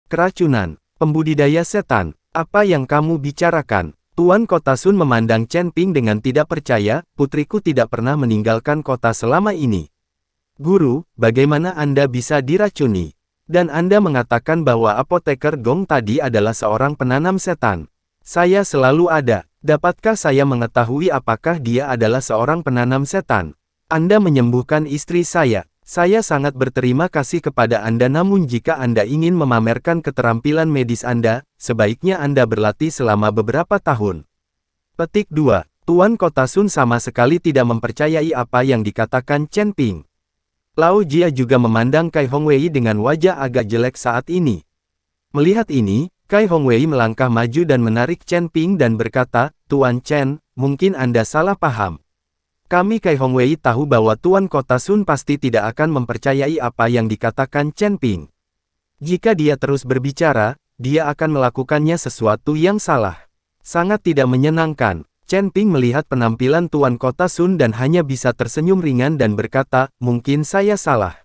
Keracunan, pembudidaya setan, apa yang kamu bicarakan? Tuan Kota Sun memandang Chen Ping dengan tidak percaya, putriku tidak pernah meninggalkan kota selama ini. Guru, bagaimana Anda bisa diracuni? Dan Anda mengatakan bahwa apoteker Gong tadi adalah seorang penanam setan. Saya selalu ada. Dapatkah saya mengetahui apakah dia adalah seorang penanam setan? Anda menyembuhkan istri saya. Saya sangat berterima kasih kepada Anda, namun jika Anda ingin memamerkan keterampilan medis Anda, sebaiknya Anda berlatih selama beberapa tahun. Petik 2. Tuan Kota Sun sama sekali tidak mempercayai apa yang dikatakan Chen Ping. Lao Jia juga memandang Kai Hongwei dengan wajah agak jelek saat ini. Melihat ini, Kai Hongwei melangkah maju dan menarik Chen Ping dan berkata, Tuan Chen, mungkin Anda salah paham. Kami Kai Hongwei tahu bahwa Tuan Kota Sun pasti tidak akan mempercayai apa yang dikatakan Chen Ping. Jika dia terus berbicara, dia akan melakukannya sesuatu yang salah. Sangat tidak menyenangkan. Chen Ping melihat penampilan Tuan Kota Sun dan hanya bisa tersenyum ringan dan berkata, mungkin saya salah.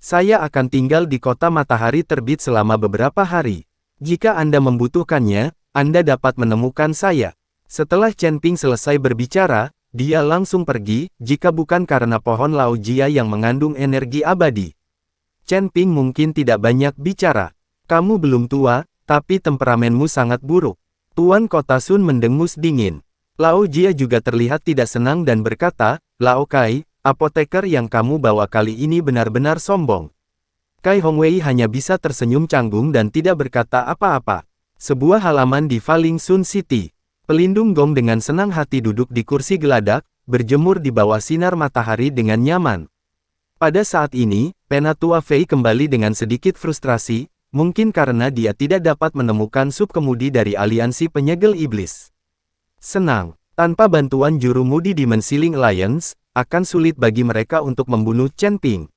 Saya akan tinggal di kota matahari terbit selama beberapa hari. Jika Anda membutuhkannya, Anda dapat menemukan saya. Setelah Chen Ping selesai berbicara, dia langsung pergi, jika bukan karena pohon Lao Jia yang mengandung energi abadi. Chen Ping mungkin tidak banyak bicara. Kamu belum tua, tapi temperamenmu sangat buruk. Tuan Kota Sun mendengus dingin. Lao Jia juga terlihat tidak senang dan berkata, Lao Kai, apoteker yang kamu bawa kali ini benar-benar sombong. Kai Hongwei hanya bisa tersenyum canggung dan tidak berkata apa-apa. Sebuah halaman di Faling Sun City. Pelindung Gong dengan senang hati duduk di kursi geladak, berjemur di bawah sinar matahari dengan nyaman. Pada saat ini, Penatua Fei kembali dengan sedikit frustrasi, mungkin karena dia tidak dapat menemukan subkemudi dari aliansi penyegel iblis. Senang, tanpa bantuan juru mudi Demon Ceiling Alliance, akan sulit bagi mereka untuk membunuh Chen Ping.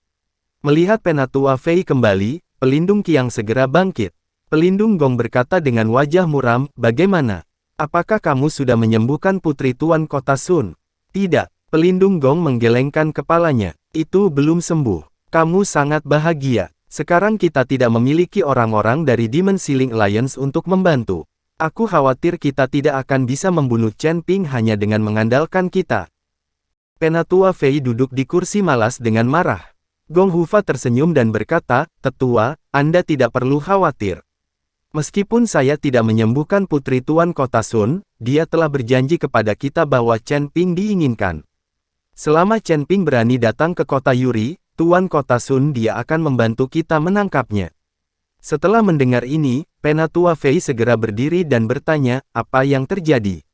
Melihat Penatua Fei kembali, pelindung Qiang segera bangkit. Pelindung Gong berkata dengan wajah muram, bagaimana? Apakah kamu sudah menyembuhkan putri Tuan Kota Sun? Tidak. Pelindung Gong menggelengkan kepalanya. Itu belum sembuh. Kamu sangat bahagia. Sekarang kita tidak memiliki orang-orang dari Demon Ceiling Alliance untuk membantu. Aku khawatir kita tidak akan bisa membunuh Chen Ping hanya dengan mengandalkan kita. Penatua Fei duduk di kursi malas dengan marah. Gong Hufa tersenyum dan berkata, Tetua, Anda tidak perlu khawatir. Meskipun saya tidak menyembuhkan putri Tuan Kota Sun, dia telah berjanji kepada kita bahwa Chen Ping diinginkan. Selama Chen Ping berani datang ke kota Yuri, Tuan Kota Sun dia akan membantu kita menangkapnya. Setelah mendengar ini, Penatua Fei segera berdiri dan bertanya, apa yang terjadi?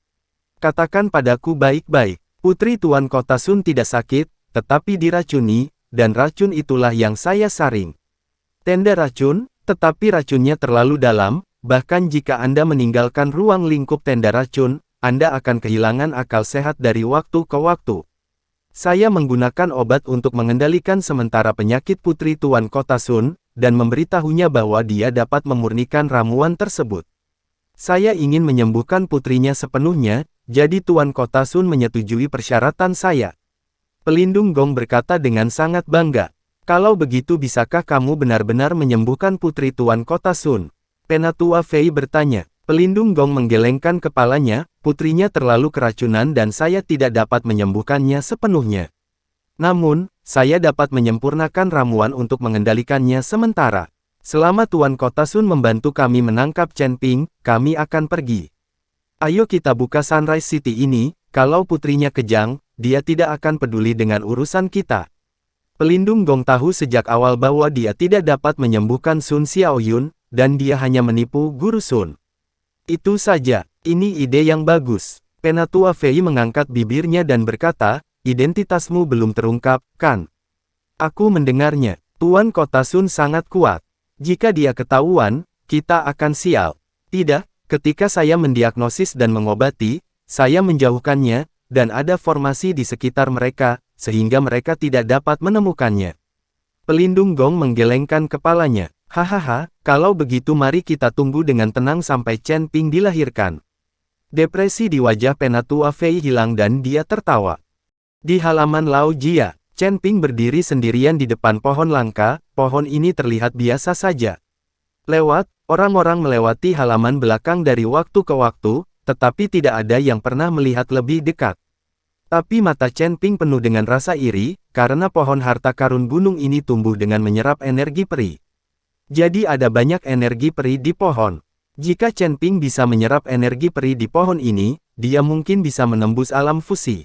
Katakan padaku baik-baik, putri Tuan Kota Sun tidak sakit, tetapi diracuni, dan racun itulah yang saya saring. Tenda racun? Tetapi racunnya terlalu dalam, bahkan jika Anda meninggalkan ruang lingkup tenda racun, Anda akan kehilangan akal sehat dari waktu ke waktu. Saya menggunakan obat untuk mengendalikan sementara penyakit putri Tuan Kota Sun, dan memberitahunya bahwa dia dapat memurnikan ramuan tersebut. Saya ingin menyembuhkan putrinya sepenuhnya, jadi Tuan Kota Sun menyetujui persyaratan saya. Pelindung Gong berkata dengan sangat bangga. Kalau begitu bisakah kamu benar-benar menyembuhkan putri Tuan Kota Sun? Penatua Fei bertanya. Pelindung Gong menggelengkan kepalanya, putrinya terlalu keracunan dan saya tidak dapat menyembuhkannya sepenuhnya. Namun, saya dapat menyempurnakan ramuan untuk mengendalikannya sementara. Selama Tuan Kota Sun membantu kami menangkap Chen Ping, kami akan pergi. Ayo kita buka Sunrise City ini, kalau putrinya kejang, dia tidak akan peduli dengan urusan kita. Pelindung Gong tahu sejak awal bahwa dia tidak dapat menyembuhkan Sun Xiaoyun, dan dia hanya menipu Guru Sun. Itu saja, ini ide yang bagus. Penatua Fei mengangkat bibirnya dan berkata, identitasmu belum terungkap, kan? Aku mendengarnya, Tuan Kota Sun sangat kuat. Jika dia ketahuan, kita akan sial. Tidak, ketika saya mendiagnosis dan mengobati, saya menjauhkannya, dan ada formasi di sekitar mereka, sehingga mereka tidak dapat menemukannya. Pelindung Gong menggelengkan kepalanya. Hahaha, kalau begitu mari kita tunggu dengan tenang sampai Chen Ping dilahirkan. Depresi di wajah Penatua Fei hilang dan dia tertawa. Di halaman Lao Jia, Chen Ping berdiri sendirian di depan pohon langka, pohon ini terlihat biasa saja. Lewat, orang-orang melewati halaman belakang dari waktu ke waktu, tetapi tidak ada yang pernah melihat lebih dekat. Tapi mata Chen Ping penuh dengan rasa iri, karena pohon harta karun gunung ini tumbuh dengan menyerap energi peri. Jadi ada banyak energi peri di pohon. Jika Chen Ping bisa menyerap energi peri di pohon ini, dia mungkin bisa menembus alam fusi.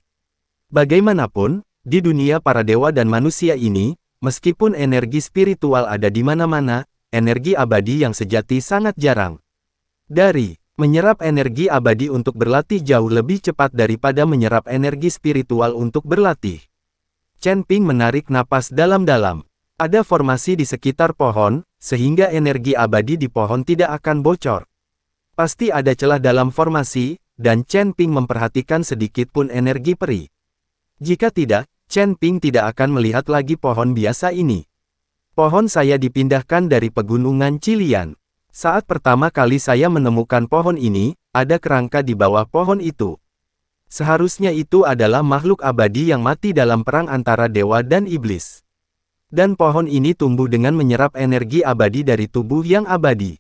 Bagaimanapun, di dunia para dewa dan manusia ini, meskipun energi spiritual ada di mana-mana, energi abadi yang sejati sangat jarang. Dari menyerap energi abadi untuk berlatih jauh lebih cepat daripada menyerap energi spiritual untuk berlatih. Chen Ping menarik napas dalam-dalam. Ada formasi di sekitar pohon, sehingga energi abadi di pohon tidak akan bocor. Pasti ada celah dalam formasi, dan Chen Ping memperhatikan sedikit pun energi peri. Jika tidak, Chen Ping tidak akan melihat lagi pohon biasa ini. Pohon saya dipindahkan dari pegunungan Qilian. Saat pertama kali saya menemukan pohon ini, ada kerangka di bawah pohon itu. Seharusnya itu adalah makhluk abadi yang mati dalam perang antara dewa dan iblis. Dan pohon ini tumbuh dengan menyerap energi abadi dari tubuh yang abadi.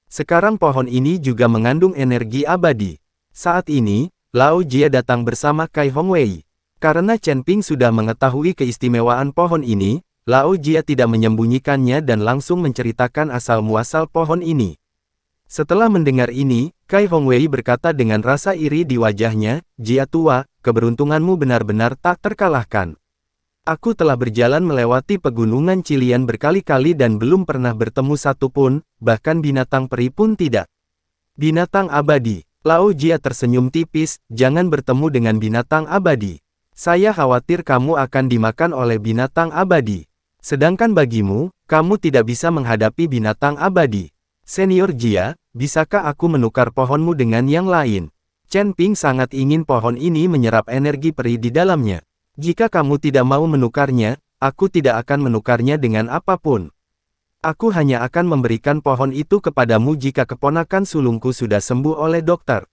Sekarang pohon ini juga mengandung energi abadi. Saat ini, Lao Jia datang bersama Kai Hongwei. Karena Chen Ping sudah mengetahui keistimewaan pohon ini, Lao Jia tidak menyembunyikannya dan langsung menceritakan asal-muasal pohon ini. Setelah mendengar ini, Kai Hongwei berkata dengan rasa iri di wajahnya, "Jia tua, keberuntunganmu benar-benar tak terkalahkan. Aku telah berjalan melewati pegunungan Qilian berkali-kali dan belum pernah bertemu satu pun, bahkan binatang peri pun tidak." Binatang abadi. Lao Jia tersenyum tipis, "Jangan bertemu dengan binatang abadi. Saya khawatir kamu akan dimakan oleh binatang abadi. Sedangkan bagimu, kamu tidak bisa menghadapi binatang abadi. Senior Jia, bisakah aku menukar pohonmu dengan yang lain?" Chen Ping sangat ingin pohon ini menyerap energi peri di dalamnya. "Jika kamu tidak mau menukarnya, aku tidak akan menukarnya dengan apapun. Aku hanya akan memberikan pohon itu kepadamu jika keponakan sulungku sudah sembuh oleh dokter.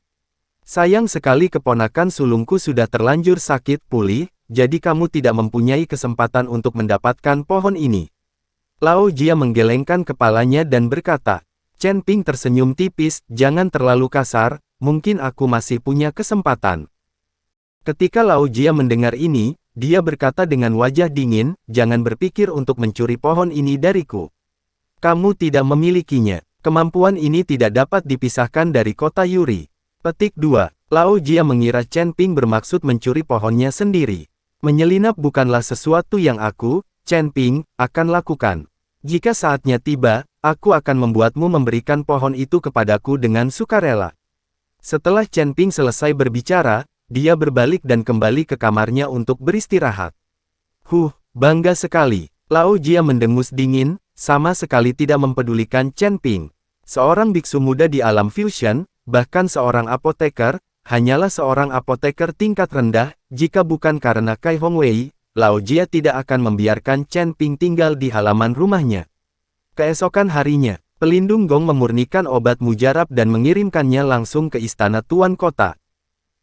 Sayang sekali keponakan sulungku sudah terlanjur sakit pulih, jadi kamu tidak mempunyai kesempatan untuk mendapatkan pohon ini." Lao Jia menggelengkan kepalanya dan berkata. Chen Ping tersenyum tipis, "Jangan terlalu kasar, mungkin aku masih punya kesempatan." Ketika Lao Jia mendengar ini, dia berkata dengan wajah dingin, "Jangan berpikir untuk mencuri pohon ini dariku. Kamu tidak memilikinya. Kemampuan ini tidak dapat dipisahkan dari kota Yuri." Petik 2. Lao Jia mengira Chen Ping bermaksud mencuri pohonnya sendiri. "Menyelinap bukanlah sesuatu yang aku, Chen Ping, akan lakukan. Jika saatnya tiba, aku akan membuatmu memberikan pohon itu kepadaku dengan sukarela." Setelah Chen Ping selesai berbicara, dia berbalik dan kembali ke kamarnya untuk beristirahat. Bangga sekali. Lao Jia mendengus dingin, sama sekali tidak mempedulikan Chen Ping. Seorang biksu muda di alam fusion, bahkan seorang apoteker, hanyalah seorang apoteker tingkat rendah, jika bukan karena Kai Hongwei, Lao Jia tidak akan membiarkan Chen Ping tinggal di halaman rumahnya. Keesokan harinya, pelindung gong memurnikan obat mujarab dan mengirimkannya langsung ke istana Tuan Kota.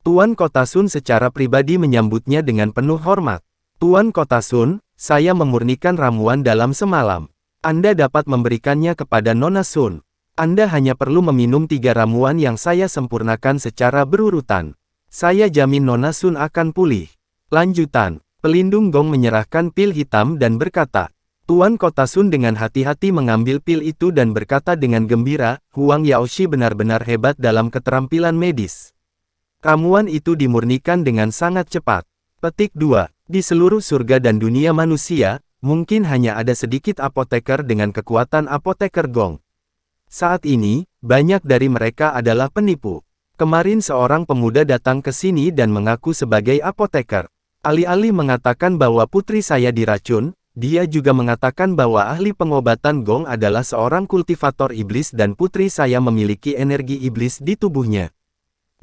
Tuan Kota Sun secara pribadi menyambutnya dengan penuh hormat. "Tuan Kota Sun, saya memurnikan ramuan dalam semalam. Anda dapat memberikannya kepada Nona Sun. Anda hanya perlu meminum 3 ramuan yang saya sempurnakan secara berurutan. Saya jamin Nona Sun akan pulih." Lanjutan, pelindung gong menyerahkan pil hitam dan berkata. Tuan Kota Sun dengan hati-hati mengambil pil itu dan berkata dengan gembira, "Huang Yaoshi benar-benar hebat dalam keterampilan medis. Ramuan itu dimurnikan dengan sangat cepat." Petik 2. Di seluruh surga dan dunia manusia, mungkin hanya ada sedikit apoteker dengan kekuatan apoteker gong. Saat ini, banyak dari mereka adalah penipu. Kemarin seorang pemuda datang ke sini dan mengaku sebagai apoteker. Alih-alih mengatakan bahwa putri saya diracun, dia juga mengatakan bahwa ahli pengobatan gong adalah seorang kultivator iblis dan putri saya memiliki energi iblis di tubuhnya.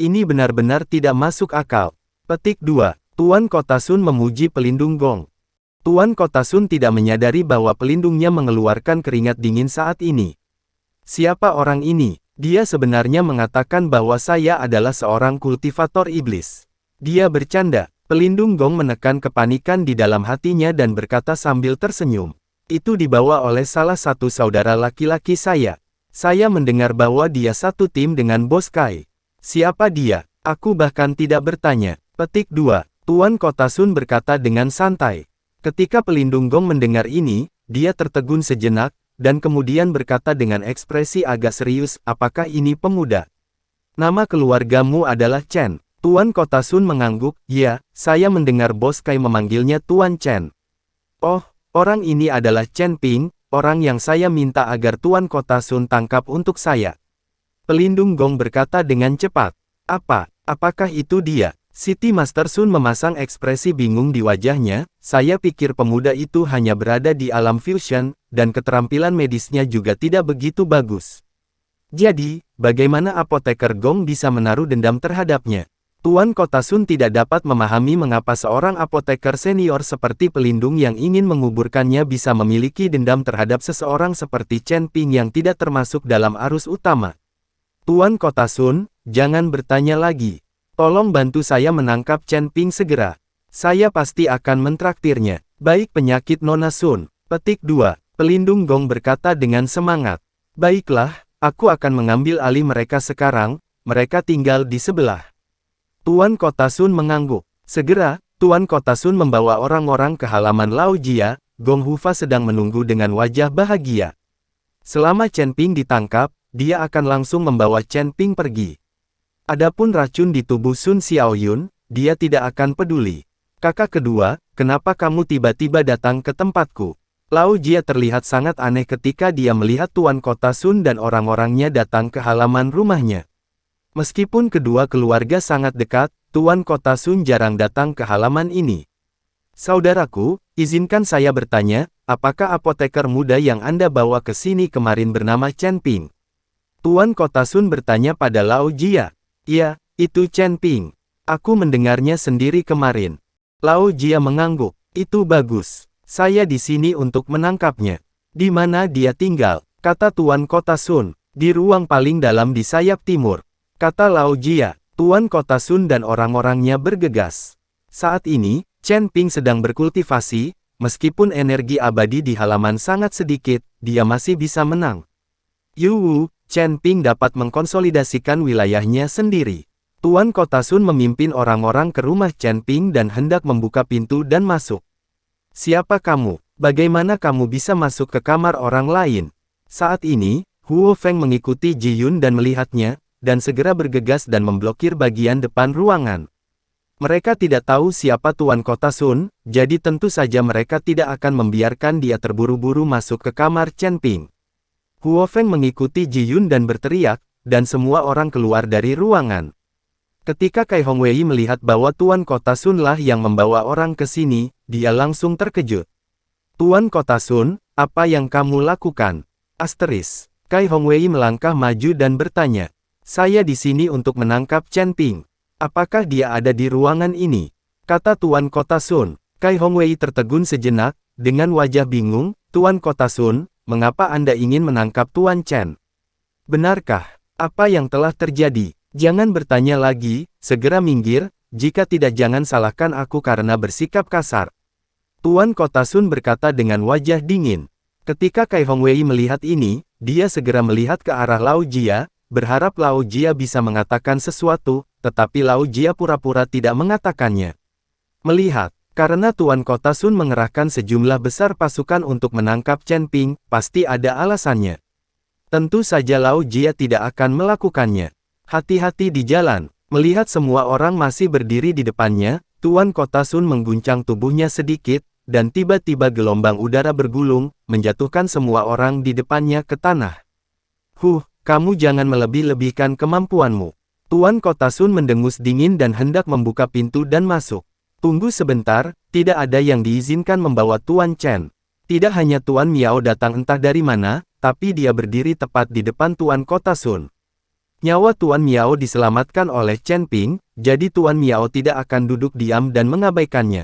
Ini benar-benar tidak masuk akal. Petik 2. Tuan Kota Sun memuji pelindung gong. Tuan Kota Sun tidak menyadari bahwa pelindungnya mengeluarkan keringat dingin saat ini. Siapa orang ini? Dia sebenarnya mengatakan bahwa saya adalah seorang kultivator iblis. Dia bercanda. Pelindung gong menekan kepanikan di dalam hatinya dan berkata sambil tersenyum. Itu dibawa oleh salah satu saudara laki-laki saya. Saya mendengar bahwa dia satu tim dengan Bos Kai. Siapa dia? Aku bahkan tidak bertanya. Petik 2. Tuan Kota Sun berkata dengan santai. Ketika pelindung gong mendengar ini, dia tertegun sejenak, dan kemudian berkata dengan ekspresi agak serius, apakah ini pemuda? Nama keluargamu adalah Chen. Tuan Kota Sun mengangguk, ya, saya mendengar Bos Kai memanggilnya Tuan Chen. Oh, orang ini adalah Chen Ping, orang yang saya minta agar Tuan Kota Sun tangkap untuk saya. Pelindung gong berkata dengan cepat. Apakah itu dia? City Master Sun memasang ekspresi bingung di wajahnya, saya pikir pemuda itu hanya berada di alam fusion, dan keterampilan medisnya juga tidak begitu bagus. Jadi, bagaimana apoteker gong bisa menaruh dendam terhadapnya? Tuan Kota Sun tidak dapat memahami mengapa seorang apoteker senior seperti pelindung yang ingin menguburkannya bisa memiliki dendam terhadap seseorang seperti Chen Ping yang tidak termasuk dalam arus utama. Tuan Kota Sun, jangan bertanya lagi. Tolong bantu saya menangkap Chen Ping segera. Saya pasti akan mentraktirnya. Baik penyakit Nona Sun. Petik 2. Pelindung gong berkata dengan semangat. Baiklah, aku akan mengambil alih mereka sekarang, mereka tinggal di sebelah. Tuan Kota Sun mengangguk. Segera, Tuan Kota Sun membawa orang-orang ke halaman Lao Jia, Gong Hufa sedang menunggu dengan wajah bahagia. Selama Chen Ping ditangkap, dia akan langsung membawa Chen Ping pergi. Adapun racun di tubuh Sun Xiaoyun, dia tidak akan peduli. Kakak kedua, kenapa kamu tiba-tiba datang ke tempatku? Lao Jia terlihat sangat aneh ketika dia melihat Tuan Kota Sun dan orang-orangnya datang ke halaman rumahnya. Meskipun kedua keluarga sangat dekat, Tuan Kota Sun jarang datang ke halaman ini. Saudaraku, izinkan saya bertanya, apakah apoteker muda yang Anda bawa ke sini kemarin bernama Chen Ping? Tuan Kota Sun bertanya pada Lao Jia. Iya, itu Chen Ping. Aku mendengarnya sendiri kemarin. Lao Jia mengangguk. Itu bagus. Saya di sini untuk menangkapnya. Di mana dia tinggal? Kata Tuan Kota Sun. Di ruang paling dalam di sayap timur. Kata Lao Jia. Tuan Kota Sun dan orang-orangnya bergegas. Saat ini, Chen Ping sedang berkultivasi, meskipun energi abadi di halaman sangat sedikit, dia masih bisa menang. Yu, Chen Ping dapat mengkonsolidasikan wilayahnya sendiri. Tuan Kota Sun memimpin orang-orang ke rumah Chen Ping dan hendak membuka pintu dan masuk. Siapa kamu? Bagaimana kamu bisa masuk ke kamar orang lain? Saat ini, Huo Feng mengikuti Ji Yun dan melihatnya, dan segera bergegas dan memblokir bagian depan ruangan. Mereka tidak tahu siapa Tuan Kota Sun, jadi tentu saja mereka tidak akan membiarkan dia terburu-buru masuk ke kamar Chen Ping. Huo Feng mengikuti Ji Yun dan berteriak, dan semua orang keluar dari ruangan. Ketika Kai Hongwei melihat bahwa Tuan Kota Sun lah yang membawa orang ke sini, dia langsung terkejut. Tuan Kota Sun, apa yang kamu lakukan? Asteris. Kai Hongwei melangkah maju dan bertanya. Saya di sini untuk menangkap Chen Ping. Apakah dia ada di ruangan ini? Kata Tuan Kota Sun. Kai Hongwei tertegun sejenak, dengan wajah bingung. Tuan Kota Sun, mengapa Anda ingin menangkap Tuan Chen? Benarkah? Apa yang telah terjadi? Jangan bertanya lagi, segera minggir, jika tidak jangan salahkan aku karena bersikap kasar. Tuan Kota Sun berkata dengan wajah dingin. Ketika Kai Hongwei melihat ini, dia segera melihat ke arah Lao Jia, berharap Lao Jia bisa mengatakan sesuatu, tetapi Lao Jia pura-pura tidak mengatakannya. Melihat, karena Tuan Kota Sun mengerahkan sejumlah besar pasukan untuk menangkap Chen Ping, pasti ada alasannya. Tentu saja Lao Jia tidak akan melakukannya. Hati-hati di jalan. Melihat semua orang masih berdiri di depannya, Tuan Kota Sun mengguncang tubuhnya sedikit, dan tiba-tiba gelombang udara bergulung, menjatuhkan semua orang di depannya ke tanah. Kamu jangan melebih-lebihkan kemampuanmu. Tuan Kota Sun mendengus dingin dan hendak membuka pintu dan masuk. Tunggu sebentar, tidak ada yang diizinkan membawa Tuan Chen. Tidak hanya Tuan Miao datang entah dari mana, tapi dia berdiri tepat di depan Tuan Kota Sun. Nyawa Tuan Miao diselamatkan oleh Chen Ping, jadi Tuan Miao tidak akan duduk diam dan mengabaikannya.